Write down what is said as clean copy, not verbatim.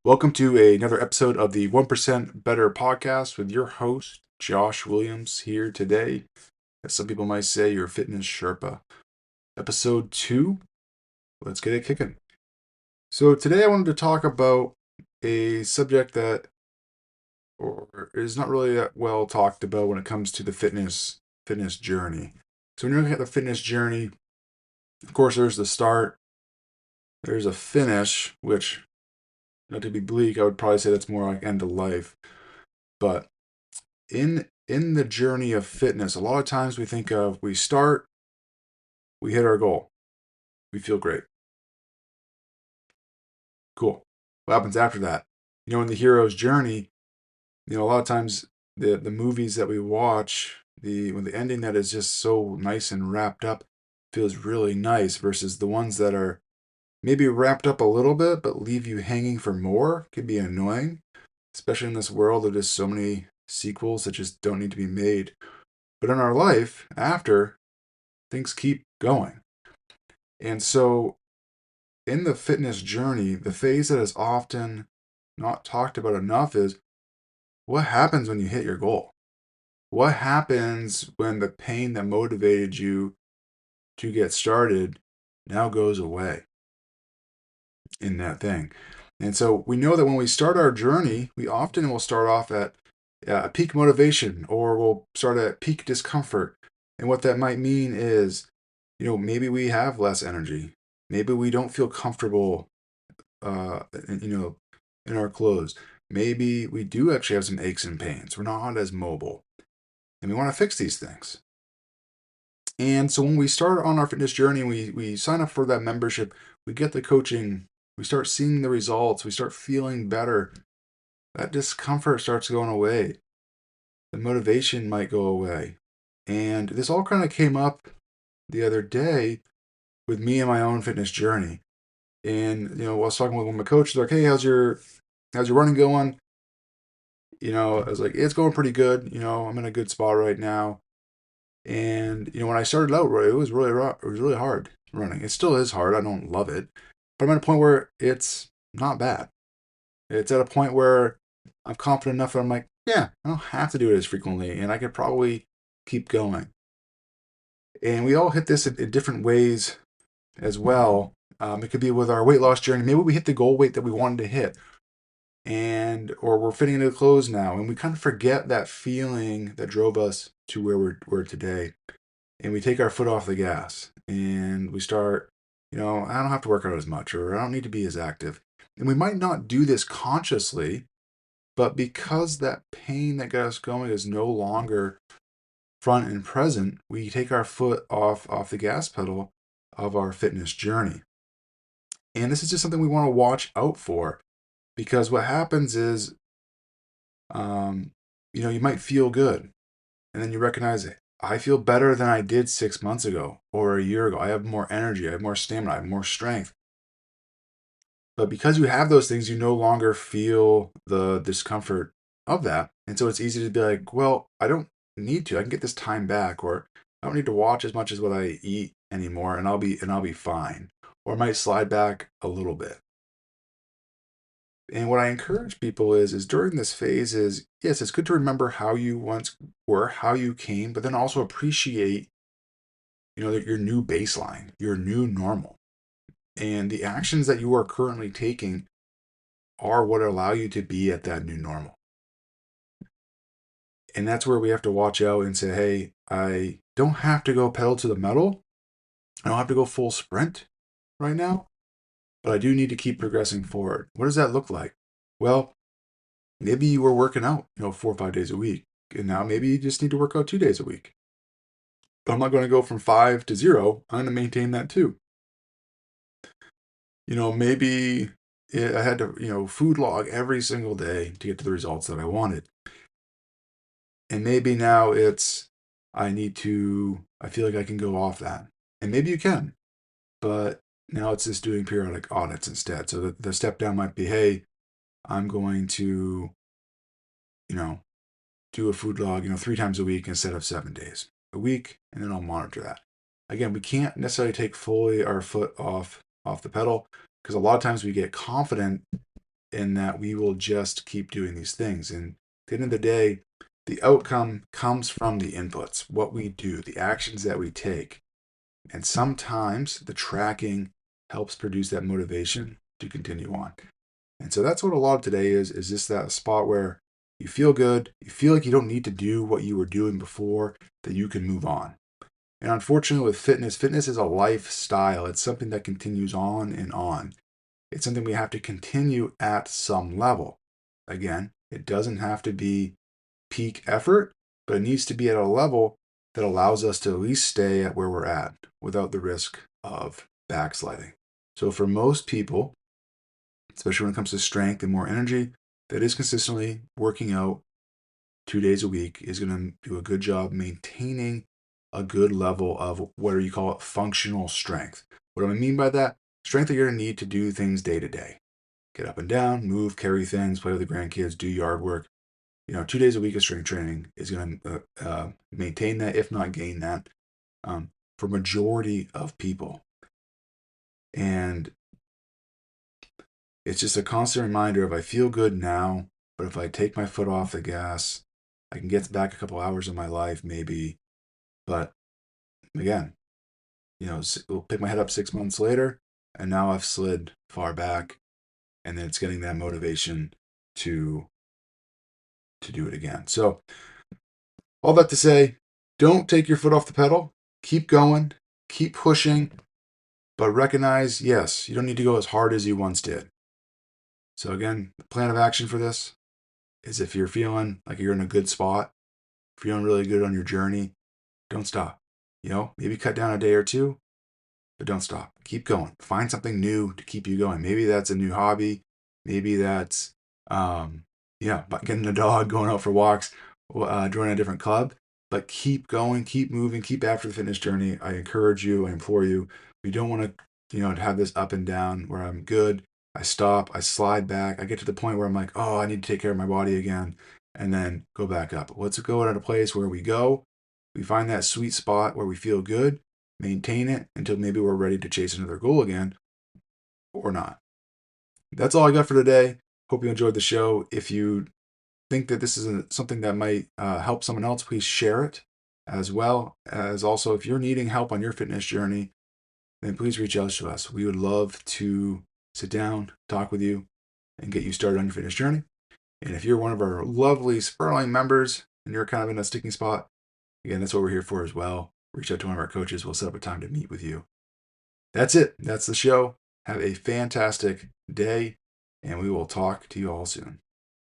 Welcome to another episode of the 1% Better podcast with your host, Josh Williams, here today. As some people might say, your fitness Sherpa. Episode 2, let's get it kicking. So today I wanted to talk about a subject that is not really that well talked about when it comes to the fitness journey. So when you're looking at the fitness journey, of course, there's the start, there's a finish, which, not to be bleak, I would probably say that's more like end of life. But in the journey of fitness, a lot of times we think of we start, we hit our goal, we feel great. Cool. What happens after that? In the hero's journey, a lot of times the movies that we watch, when the ending that is just so nice and wrapped up feels really nice versus the ones that are maybe wrapped up a little bit but leave you hanging for more can be annoying, especially in this world of just so many sequels that just don't need to be made. But in our life, after, things keep going. And so, in the fitness journey, the phase that is often not talked about enough is what happens when you hit your goal? What happens when the pain that motivated you to get started now goes away in that thing? And so, we know that when we start our journey, we often will start off at peak motivation or we'll start at peak discomfort. And what that might mean is, maybe we have less energy. Maybe we don't feel comfortable, in, in our clothes. Maybe we do actually have some aches and pains. We're not as mobile. And we want to fix these things. And so when we start on our fitness journey, we sign up for that membership, we get the coaching, we start seeing the results, we start feeling better. That discomfort starts going away. The motivation might go away. And this all kind of came up the other day with me and my own fitness journey. And I was talking with one of my coaches, like, "Hey, how's your running going?" I was like, "It's going pretty good. I'm in a good spot right now." And when I started out, it was really hard running. It still is hard. I don't love it, but I'm at a point where it's not bad. It's at a point where I'm confident enough that I'm like, yeah, I don't have to do it as frequently, and I could probably keep going. And we all hit this in different ways as well. It could be with our weight loss journey. Maybe we hit the goal weight that we wanted to hit, or we're fitting into the clothes now, and we kind of forget that feeling that drove us to where we're today, and we take our foot off the gas, and we start, I don't have to work out as much, or I don't need to be as active, and we might not do this consciously, but because that pain that got us going is no longer front and present, we take our foot off the gas pedal of our fitness journey. And this is just something we want to watch out for, because what happens is, you might feel good, and then you recognize it. I feel better than I did 6 months ago or a year ago. I have more energy, I have more stamina, I have more strength. But because you have those things, you no longer feel the discomfort of that. And so it's easy to be like, well, I don't need to. I can get this time back, or I don't need to watch as much as what I eat anymore, and I'll be fine. Or I might slide back a little bit. And what I encourage people is during this phase is, yes, it's good to remember how you once were, how you came, but then also appreciate, your new baseline, your new normal. And the actions that you are currently taking are what allow you to be at that new normal. And that's where we have to watch out and say, hey, I don't have to go pedal to the metal. I don't have to go full sprint right now, but I do need to keep progressing forward. What does that look like? Well, maybe you were working out, 4 or 5 days a week, and now maybe you just need to work out 2 days a week. But I'm not going to go from 5 to 0. I'm going to maintain that too. Maybe I had to, food log every single day to get to the results that I wanted. And maybe now I feel like I can go off that. And maybe you can, but now it's just doing periodic audits instead. So the step down might be, hey, I'm going to, do a food log, 3 times a week instead of 7 days a week, and then I'll monitor that. Again, we can't necessarily take fully our foot off the pedal, because a lot of times we get confident in that we will just keep doing these things. And at the end of the day, the outcome comes from the inputs, what we do, the actions that we take. And sometimes the tracking helps produce that motivation to continue on. And so that's what a lot of today is just that spot where you feel good, you feel like you don't need to do what you were doing before, that you can move on. And unfortunately with fitness is a lifestyle. It's something that continues on and on. It's something we have to continue at some level. Again, it doesn't have to be peak effort, but it needs to be at a level that allows us to at least stay at where we're at without the risk of backsliding. So for most people, especially when it comes to strength and more energy, that is consistently working out 2 days a week is going to do a good job maintaining a good level of what do you call it, functional strength. What do I mean by that? Strength that you're going to need to do things day to day. Get up and down, move, carry things, play with the grandkids, do yard work. 2 days a week of strength training is going to maintain that, if not gain that, for majority of people. And it's just a constant reminder of I feel good now, but if I take my foot off the gas, I can get back a couple hours of my life maybe. But again, we'll pick my head up 6 months later, and now I've slid far back, and then it's getting that motivation to do it again. So all that to say, don't take your foot off the pedal. Keep going, keep pushing, but recognize, yes, you don't need to go as hard as you once did. So again, the plan of action for this is if you're feeling like you're in a good spot, feeling really good on your journey, don't stop. Maybe cut down a day or two, but don't stop. Keep going. Find something new to keep you going. Maybe that's a new hobby. Maybe that's, getting a dog, going out for walks, joining a different club. But keep going, keep moving, keep after the fitness journey. I encourage you, I implore you. We don't want to, have this up and down where I'm good, I stop, I slide back, I get to the point where I'm like, oh, I need to take care of my body again, and then go back up. Let's go at a place where we find that sweet spot where we feel good, maintain it until maybe we're ready to chase another goal again, or not. That's all I got for today. Hope you enjoyed the show. If you think that this is something that might help someone else, please share it, as well as also if you're needing help on your fitness journey, then please reach out to us. We would love to sit down, talk with you, and get you started on your fitness journey. And if you're one of our lovely Spurling members and you're kind of in a sticking spot, again, that's what we're here for as well. Reach out to one of our coaches. We'll set up a time to meet with you. That's it. That's the show. Have a fantastic day, and we will talk to you all soon.